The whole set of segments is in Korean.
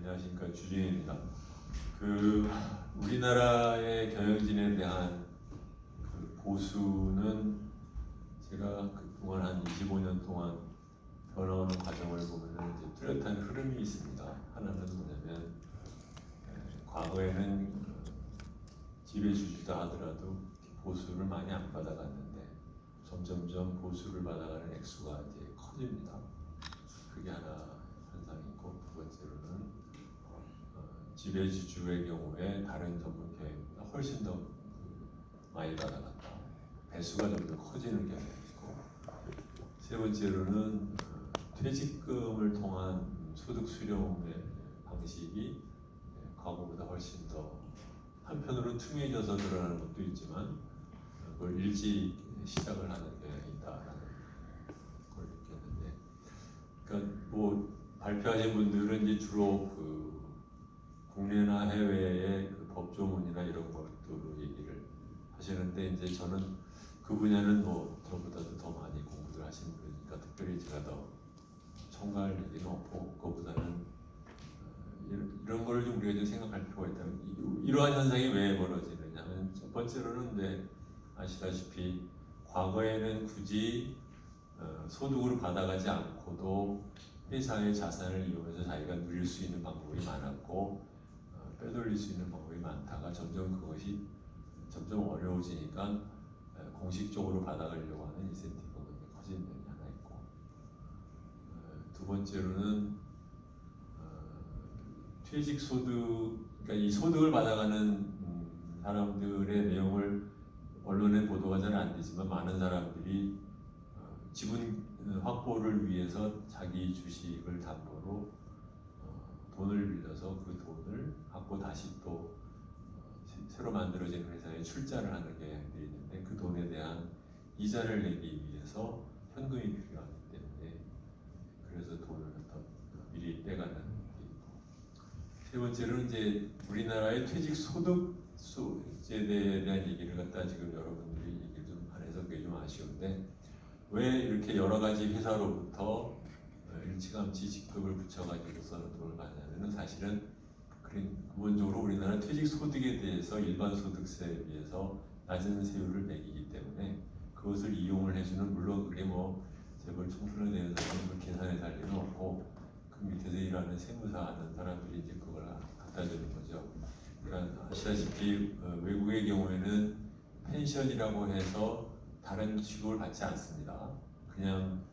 안녕하십니까, 주진입니다. 우리나라의 경영진에 대한 보수는 제가 그동안 한 25년 동안 변화하는 과정을 보면 이제 뚜렷한 흐름이 있습니다. 하나는 뭐냐면 과거에는 지배주주다 하더라도 보수를 많이 안 받아갔는데 점점점 보수를 받아가는 액수가 이제 커집니다. 그게 하나 현상이고, 두 번째로는 지배주주의 경우에 다른 전문 경영보다 훨씬 더 많이 받아간다. 배수가 점점 커지는 경향이고, 세 번째로는 퇴직금을 통한 소득 수령의 방식이 과거보다 훨씬 더 한편으로는 퉁해져서 드러나는 것도 있지만 그걸 일찍 시작을 하는 경향이 있다라는 걸 느꼈는데, 그러니까 뭐 발표하신 분들은 이제 주로 국내나 해외의 법조문이나 이런 것들로 얘기를 하시는데, 이제 저는 그 분야는 뭐 저보다도 더 많이 공부를 하신 분이니까 특별히 제가 더 첨가할 얘기는 없고, 그거보다는 이런 걸 좀 우리가 좀 생각할 필요가 있다. 이러한 현상이 왜 벌어지느냐면, 첫 번째로는 이제 아시다시피 과거에는 굳이 소득으로 받아가지 않고도 회사의 자산을 이용해서 자기가 누릴 수 있는 방법이 많았고, 빼돌릴 수 있는 방법이 많다가 점점 그것이 점점 어려워지니까 공식적으로 받아가려고 하는 인센티브가 커진 면이 하나 있고, 두 번째로는 퇴직소득, 그러니까 이 소득을 받아가는 사람들의 내용을 언론에 보도가 잘 안 되지만, 많은 사람들이 지분 확보를 위해서 자기 주식을 담보로 돈을 빌려서 그 돈을 갖고 다시 또 새로 만들어진 회사에 출자를 하는 경향들이 있는데, 그 돈에 대한 이자를 내기 위해서 현금이 필요하기 때문에 그래서 돈을 미리 빼가는 게 있고, 세 번째로는 이제 우리나라의 퇴직 소득세에 대한 얘기를 갖다 지금 여러분들이 얘기를 좀 안 해서 그게 좀 아쉬운데, 왜 이렇게 여러 가지 회사로부터 일찌감치 직급을 붙여가지고서 돈을 받냐면은, 사실은 근본적으로 우리나라 퇴직 소득에 대해서 일반 소득세에 비해서 낮은 세율을 매기기 때문에 그것을 이용을 해주는, 물론 그게 뭐 재벌 총수를 내는 사람은 계산해 살 일은 없고, 그 밑에서 일하는 세무사 하는 사람들이 이제 그걸 갖다 주는 거죠. 그러니까 아시다시피 외국의 경우에는 펜션이라고 해서 다른 취급을 받지 않습니다. 그냥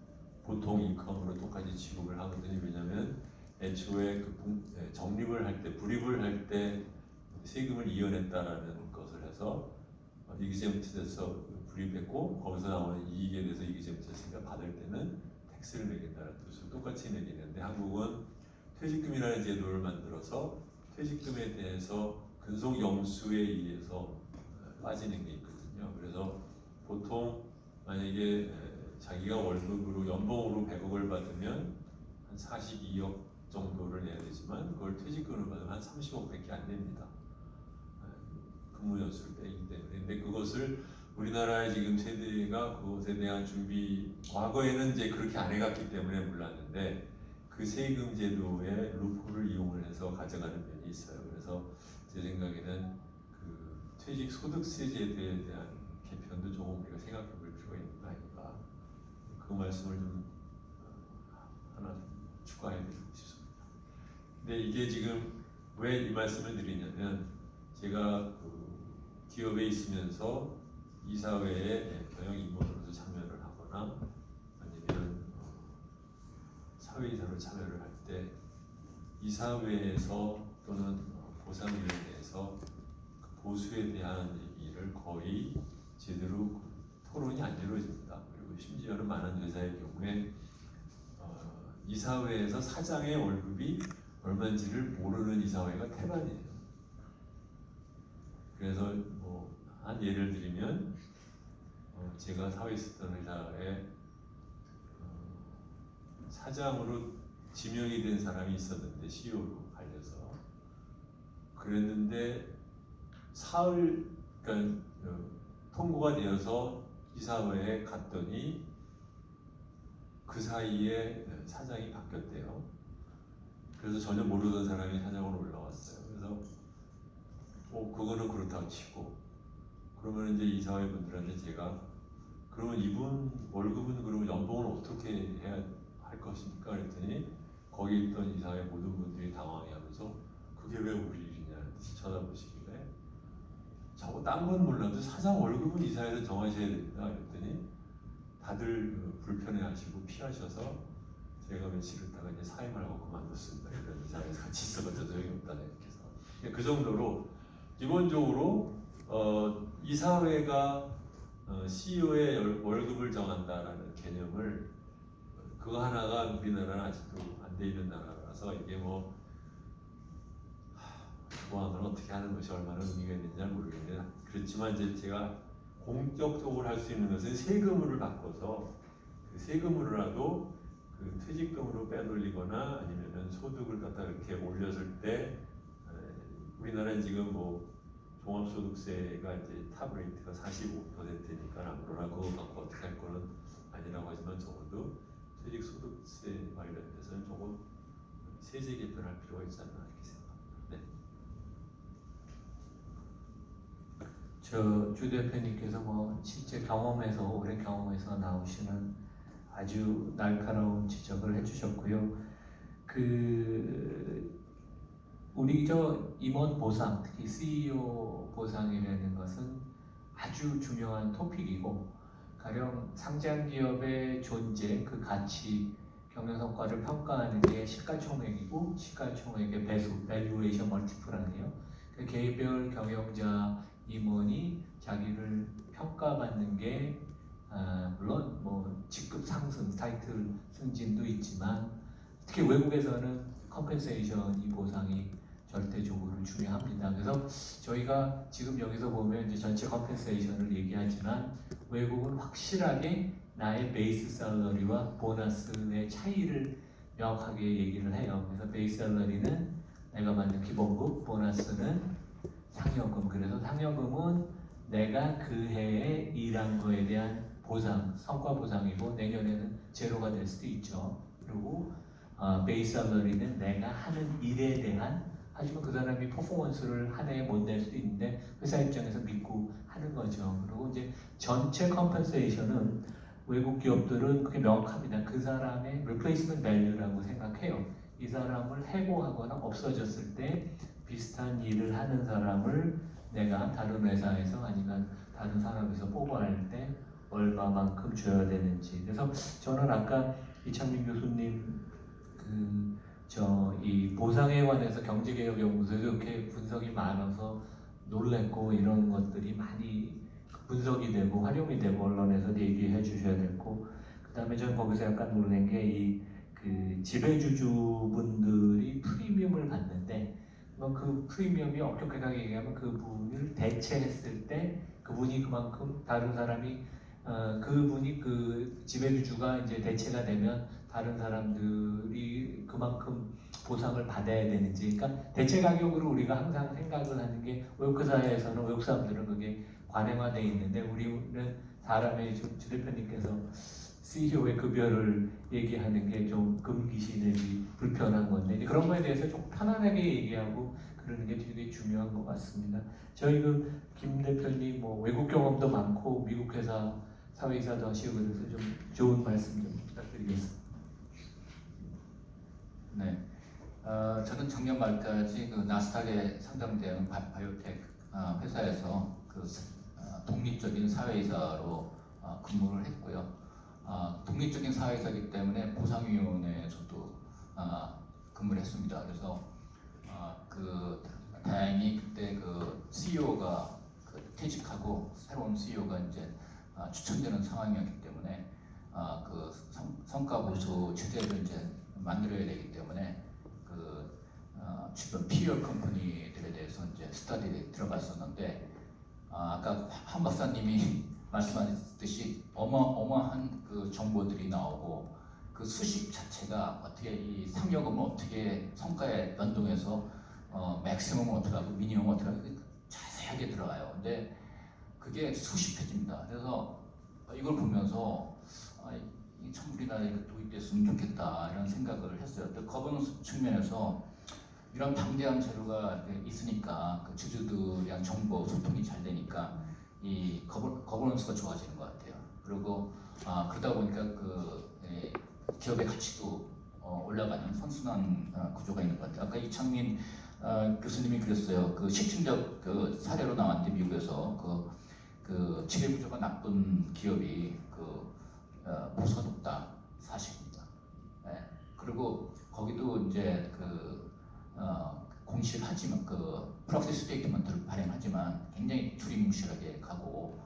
보통 인컴으로 똑같이 취급을 하거든요. 왜냐하면 애초에 적립을 할 때, 불입을 할 때 세금을 이연했다라는 것을 해서 이기잼트에서 불입했고, 거기서 나오는 이익에 대해서 이기잼트가 받을 때는 텍스를 매긴다는 뜻으로 똑같이 매기는데, 한국은 퇴직금이라는 제도를 만들어서 퇴직금에 대해서 근속 영수에 의해서 빠지는 게 있거든요. 그래서 보통 만약에 자기가 월급으로 연봉으로 100억을 받으면 한 42억 정도를 내야 되지만, 그걸 퇴직금으로 받으면 한 30억밖에 안 됩니다. 근무 연수를 빼기 때문에. 근데 그것을 우리나라의 지금 세대가 그것에 대한 준비, 과거에는 이제 그렇게 안 해갔기 때문에 몰랐는데, 그 세금 제도의 루프를 이용을 해서 가져가는 면이 있어요. 그래서 제 생각에는 퇴직 소득세 제도에 대한 개편도 조금 우리가 생각해 볼 필요가 있는 거 아닌가, 그 말씀을 좀 하나 추가해 드리고 싶습니다. 근데 이게 지금 왜 이 말씀을 드리냐면, 제가 기업에 있으면서 이사회에 경영 임원으로서 참여를 하거나 아니면 사회이사로 참여를 할 때, 이사회에서 또는 보상위원회에서 보수에 대한 얘기를 거의 제대로 토론이 안 이루어집니다. 그리고 심지어는 많은 회사의 경우에 이사회에서 사장의 월급이 얼마인지를 모르는 이사회가 태반이에요. 그래서 뭐 한 예를 들면, 제가 사회에 있었던 회사에 사장으로 지명이 된 사람이 있었는데, CEO로 갈려서 그랬는데, 사흘, 그러니까 통보가 되어서 이사회에 갔더니 그 사이에 사장이 바뀌었대요. 그래서 전혀 모르던 사람이 사장으로 올라왔어요. 그래서 그거는 그렇다고 치고, 그러면 이제 이사회 분들한테 제가, 그러면 이분 월급은 그러면 연봉을 어떻게 해야 할 것입니까? 그랬더니 거기 있던 이사회 모든 분들이 당황해하면서 그게 왜 우리 일이냐는 듯이 쳐다보시길래, 저거 딴 건 몰라도 사장 월급은 이사회에서 정하셔야 된다 그랬더니 다들 불편해하시고 피하셔서 제가 며칠 있다가 이제 사임하고 그만뒀습니다. 이런 이사회에서 같이 있어봤자 소용이 없다 이렇게 해서. 그 정도로 기본적으로 이사회가 CEO의 월급을 정한다라는 개념을, 그거 하나가 우리나라는 아직도 안 돼 있는 나라라서 이게 뭐 보안을 어떻게 하는 것이 얼마나 의미가 있는지 잘 모르겠는데, 그렇지만 이제 제가 공적적으로 할 수 있는 것은 세금을 바꿔서 그 세금으로라도 그 퇴직금으로 빼돌리거나 아니면은 소득을 갖다 이렇게 올렸을 때, 우리나라는 지금 뭐 종합소득세가 이제 탑 레이트가 45%니까 아무로나 그거 갖고 어떻게 할 거는 아니라고 하지만 적어도 퇴직소득세 관련돼서는 조금 세제 개편할 필요가 있지 않나 이렇게 생각합니다. 네. 주 대표님께서 뭐 실제 경험에서 오랜 경험에서 나오시는 아주 날카로운 지적을 해주셨고요. 우리 임원 보상, 특히 CEO 보상이라는 것은 아주 중요한 토픽이고, 가령 상장 기업의 존재, 그 가치, 경영 성과를 평가하는 게 시가총액이고, 시가총액의 배수, 밸류에이션 멀티플이에요. 그 개별 경영자 임원이 자기를 평가받는 게 물론 뭐 직급 상승, 타이틀 승진도 있지만, 특히 외국에서는 컴펜세이션이 보상이 절대적으로 중요합니다. 그래서 저희가 지금 여기서 보면 이제 전체 컴펜세이션을 얘기하지만, 외국은 확실하게 나의 베이스 샐러리와 보너스의 차이를 명확하게 얘기를 해요. 그래서 베이스 샐러리는 내가 받는 기본급, 보너스는 상여금. 그래서 상여금은 내가 그 해에 일한 거에 대한 보상, 성과 보상이고, 내년에는 제로가 될 수도 있죠. 그리고 베이스 샐러리는 내가 하는 일에 대한, 하지만 그 사람이 퍼포먼스를 한 해에 못 낼 수도 있는데 회사 입장에서 믿고 하는 거죠. 그리고 이제 전체 컴pensation은 외국 기업들은 그게 명확합니다. 그 사람의 replacement value라고 생각해요. 이 사람을 해고하거나 없어졌을 때 비슷한 일을 하는 사람을 내가 다른 회사에서 아니면 다른 산업에서 뽑아낼 때 얼마만큼 줘야 되는지. 그래서 저는 아까 이창민 교수님 이 보상에 관해서 경제개혁연구소에서 이렇게 분석이 많아서 놀랬고, 이런 것들이 많이 분석이 되고 활용이 되고 언론에서 얘기해 주셔야 되고, 그 다음에 저는 거기서 약간 놀란 게 지배주주분들이 프리미엄을 받는데, 그 프리미엄이 엄격하게 얘기하면 그분을 대체했을 때 그분이 그만큼 다른 사람이 그분이 그 지배주주가 이제 대체가 되면 다른 사람들이 그만큼 보상을 받아야 되는지, 그러니까 대체 가격으로 우리가 항상 생각을 하는 게, 외국 사회에서는, 외국 사람들은 그게 관행화되어 있는데, 우리는 사람의 주 대표님께서 CEO의 급여를 얘기하는 게 좀 금기시 내지 불편한 건데, 이제 그런 거에 대해서 좀 편안하게 얘기하고 그러는 게 되게 중요한 것 같습니다. 저희 김 대표님 뭐 외국 경험도 많고 미국 회사 사회이사도 하시고, 그래서 좀 좋은 말씀 좀 부탁드리겠습니다. 네, 저는 작년 말까지 그 나스닥에 상장된 바이오텍 회사에서 독립적인 사회이사로 근무를 했고요. 독립적인 사회이사이기 때문에 보상위원회에서도 근무를 했습니다. 그래서 다행히 그때 CEO가 퇴직하고 새로운 CEO가 이제 추천되는 상황이었기 때문에 성과 보수 체제를 이제 만들어야 되기 때문에 주변 피어 컴퍼니들에 대해서 이제 스터디에 들어갔었는데, 아까 한 박사님이 말씀하셨듯이 어마어마한 정보들이 나오고, 그 수식 자체가 어떻게 이 상여금을 어떻게 성과에 연동해서 맥시멈 어떻게 하고 미니멈 어떻게 하고 자세하게 들어가요. 근데 그게 수십 페이지입니다. 그래서 이걸 보면서 참 우리나라에 도입됐으면 좋겠다 이런 생각을 했어요. 또 거버넌스 측면에서 이런 방대한 자료가 있으니까 그 주주들이랑 정보 소통이 잘 되니까 이 거버넌스가 좋아지는 것 같아요. 그리고 그러다 보니까 기업의 가치도 올라가는 선순환 구조가 있는 것 같아요. 아까 이창민 교수님이 그랬어요. 그 실증적 그 사례로 나왔는데 미국에서 그 지배 구조가 나쁜 기업이 보수가 높다 사실입니다. 네. 그리고 거기도 이제 공시하지만 프록시 스테이트먼트를 발행하지만 굉장히 두리뭉실하게 가고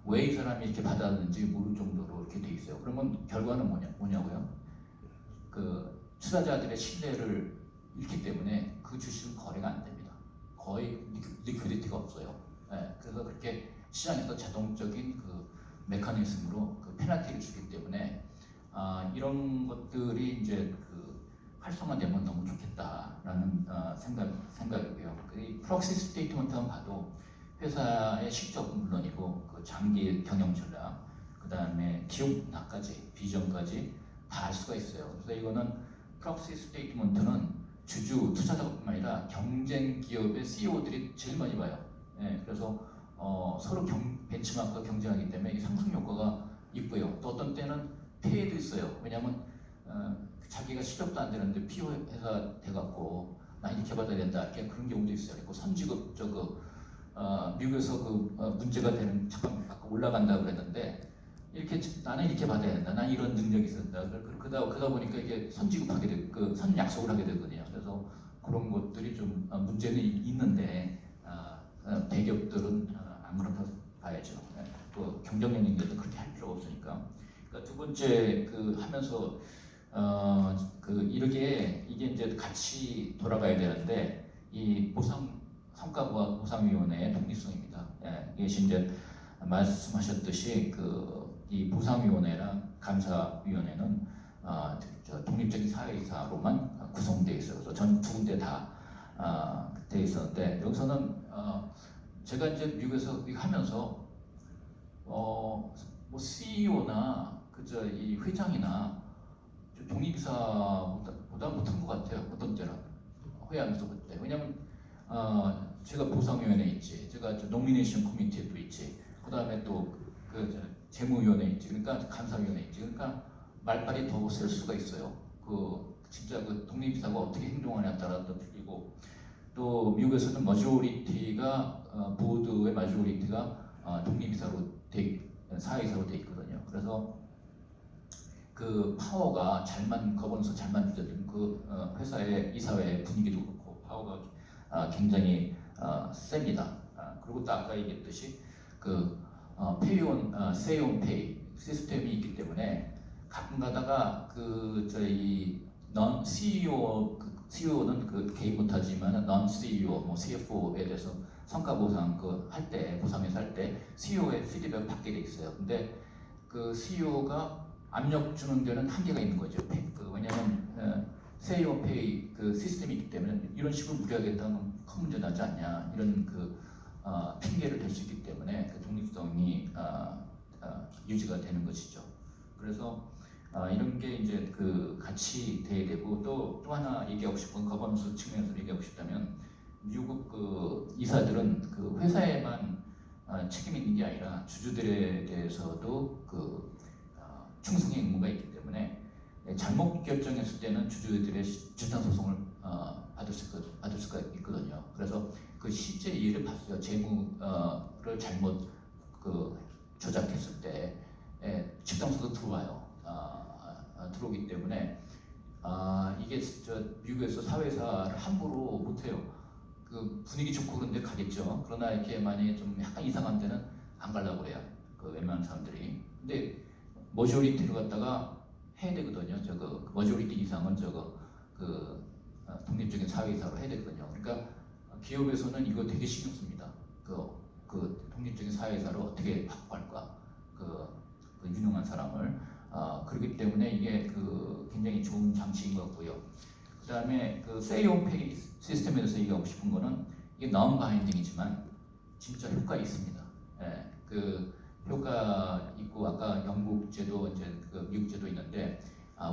왜 이 사람이 이렇게 받았는지 모를 정도로 이렇게 돼 있어요. 그러면 결과는 뭐냐고요? 투자자들의 신뢰를 잃기 때문에 그 주식은 거래가 안 됩니다. 거의 리퀴디티가 없어요. 네, 그래서 그렇게 시장에서 자동적인 메커니즘으로 페널티를 주기 때문에 이런 것들이 이제 활성화되면 너무 좋겠다라는 생각이고요. 이 프록시 스테이트먼트만 봐도 회사의 실적은 물론이고 장기 경영 전략, 그 다음에 기업 낙까지 비전까지 다 알 수가 있어요. 그래서 이거는 프록시 스테이트먼트는 주주 투자자뿐만 아니라 경쟁 기업의 CEO들이 제일 많이 봐요. 네, 그래서 서로 벤치마크가 경쟁하기 때문에 이 상승 효과가 있고요. 또 어떤 때는 폐해도 있어요. 왜냐하면 자기가 실적도 안 되는데 피오 회사 돼갖고 나 이렇게 받아야 된다. 그런 경우도 있어요. 그리고 선지급 미국에서 문제가 되는 잠깐 아까 올라간다고 그랬는데 이렇게 나는 이렇게 받아야 된다. 난 이런 능력이 있었다. 그러다 보니까 이게 선지급하게 되고 선 약속을 하게 되거든요. 그래서 그런 것들이 좀 문제는 있는데 대기업들은 안 그렇다고 봐야죠. 경쟁력 능력도 그렇게 할 필요가 없으니까. 그러니까 두 번째 하면서 이게 이제 같이 돌아가야 되는데 이 성과보상위원회의 독립성입니다. 이게 이제 말씀하셨듯이 이 보상위원회랑 감사위원회는 독립적인 사회이사로만 구성되어 있어요. 그래서 전 두 군데 다 돼 있었는데 여기서는 제가 이제 미국에서 이거 하면서 뭐 CEO나 이 회장이나 독립이사보다 못한 것 같아요. 어떤 때는 회의하면서 그때. 왜냐면 제가 보상위원회 있지, 제가 노미네이션 코미티에도 있지, 그 다음에 또 재무위원회 있지, 그러니까 감사위원회 있지, 그러니까 말빨이 더 셀 수가 있어요. 진짜 독립이사가 어떻게 행동하냐에 따라 또 틀리고, 또 미국에서는 보드의 마조리티가 독립이사로 사회이사로 돼 있거든요. 그래서 파워가 거버넌스 잘 만들어진 회사의 이사회 분위기도 그렇고 파워가 굉장히 셉니다. 그리고 또 아까 얘기했듯이 세이온 페이 시스템이 있기 때문에 가끔 가다가 non CEO는 개입 못하지만 non CEO, 뭐 CFO에 대해서 성과 보상 보상회사 할 때 CEO의 피드백을 받게 돼 있어요. 근데 CEO가 압력 주는 데는 한계가 있는 거죠. 왜냐하면 세이온 페이 시스템이 있기 때문에 이런 식으로 무리하겠다는 큰 문제 나지 않냐 이런 핑계를 댈 수 있기 때문에 독립성이 유지가 되는 것이죠. 그래서 이런 게 이제 같이 돼야 되고 또 하나 얘기하고 싶은 거버넌스 측면에서 얘기하고 싶다면 미국 이사들은 회사에만 책임이 있는 게 아니라 주주들에 대해서도 충성의 의무가 있기 때문에 잘못 결정했을 때는 주주들의 집단 소송을 받을 수가 있거든요. 그래서 실제 예를 봤어요. 재무를 잘못 조작했을 때 집단 소송 들어와요. 들어오기 때문에 이게 미국에서 사회사를 함부로 못해요. 분위기 좋고 그런데 가겠죠. 그러나 이렇게 만약에 좀 약간 이상한 데는 안 가려고 그래요. 웬만한 사람들이. 근데 머저리티를 갖다가 해야 되거든요. 머저리티 이상은 독립적인 사회이사로 해야 되거든요. 그러니까 기업에서는 이거 되게 신경 씁니다. 독립적인 사회이사로 어떻게 확보할까? 유능한 사람을. 그렇기 때문에 이게 굉장히 좋은 장치인 것 같고요. 그 다음에 세이온 페이 시스템에 대해서 얘기하고 싶은 거는 이게 non 바인딩이지만 진짜 효과 있습니다. 효과 있고 아까 영국 제도 이제 그 미국 제도 있는데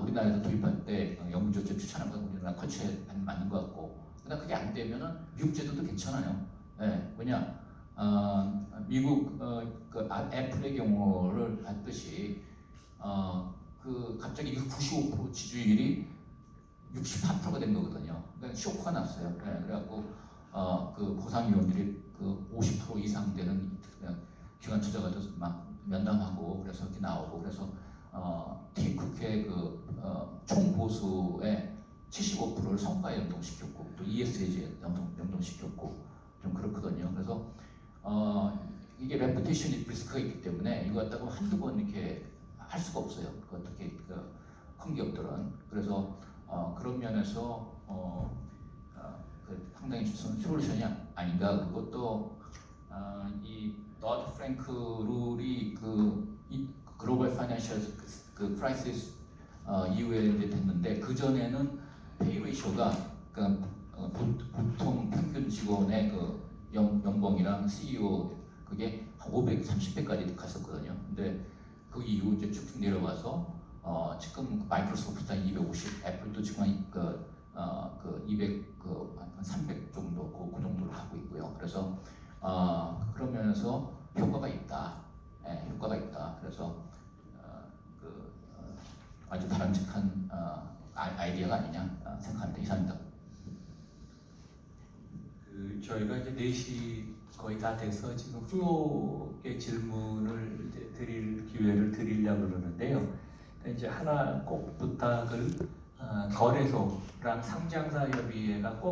우리나라에서 도입할 때 영국 제도 추천한 건 우리나라 컬처에 맞는 것 같고 그러나 그게 안 되면은 미국 제도도 괜찮아요. 예, 왜냐 미국 그 애플의 경우를 봤듯이 그 갑자기 그 95% 지지율이 68%가 된 거거든요. 그러니까 쇼크가 났어요. 예, 그래갖고 그 보상위원들이 그 50% 이상 되는 그냥 기관 투자가도 막 면담하고 그래서 이렇게 나오고 그래서 팀 국회 그 총 보수의 75%를 성과에 연동시켰고 또 ESG에 연동시켰고 좀 그렇거든요. 그래서 이게 레putation 리스크가 있기 때문에 이거 갖다가 한두 번 이렇게 할 수가 없어요. 그 특히 큰 기업들은 그래서 그런 면에서 그 상당히 솔루션이 아닌가. 그리고 또 이 도드 프랭크 룰이 이 글로벌 파이낸셜 그 크라이시스 이후에 이제 됐는데 그 전에는 페이 레이쇼가 그러니까 보통 평균 직원의 그 연봉이랑 CEO 그게 한 530배까지 갔었거든요. 근데 그 이후 이제 쭉 내려와서 지금 마이크로소프트가 250, 애플도 지금 200, 한 300 정도 그 정도로 가고 있고요. 그래서 그런 면에서 효과가 있다. 예, 효과가 있다. 그래서 아주 바람직한 아이디어가 아니냐 생각합니다. 이상입니다. 저희가 이제 4시 거의 다 돼서 지금 후속의 질문을 이제 드릴 기회를 드리려고 그러는데요. 이제 하나 꼭 부탁을 거래소랑 상장사 협의회가 꼭